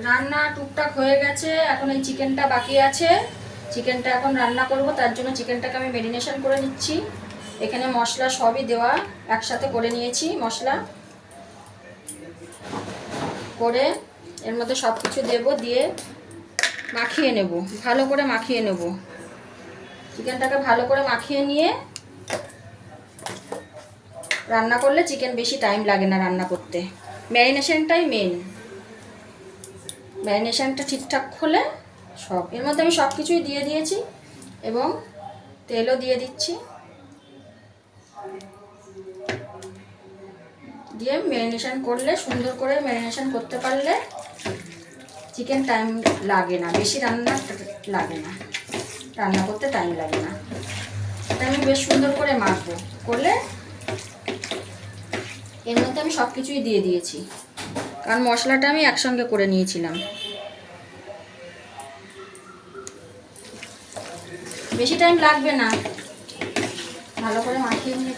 রান্না টুকটাক হয়ে গেছে, এখন এই চিকেনটা বাকি আছে। চিকেনটা এখন রান্না করব, তার জন্য চিকেনটাকে আমি ম্যারিনেশন করে নিচ্ছি। এখানে মশলা সবই দেওয়া একসাথে করে নিয়েছি, মশলা করে এর মধ্যে সব কিছু দেবো, দিয়ে মাখিয়ে নেব, ভালো করে মাখিয়ে নেব। চিকেনটাকে ভালো করে মাখিয়ে নিয়ে রান্না করলে চিকেন বেশি টাইম লাগে না রান্না করতে। ম্যারিনেশনটাই মেন, ম্যারিনেশনটা ঠিকঠাক হলে সব, এর মধ্যে আমি সব কিছুই দিয়ে দিয়েছি এবং তেলও দিয়ে দিচ্ছি, দিয়ে ম্যারিনেশন করলে, সুন্দর করে ম্যারিনেশন করতে পারলে চিকেন টাইম লাগে না, বেশি রান্না লাগে না, রান্না করতে টাইম লাগে না। এটা আমি বেশ সুন্দর করে মাখবো, করলে এর মধ্যে আমি সব কিছুই দিয়ে দিয়েছি, কারণ মশলাটা আমি একসঙ্গে করে নিয়েছিলাম। বেশি টাইম লাগবে না, ভালো করে মাখিয়ে নিয়ে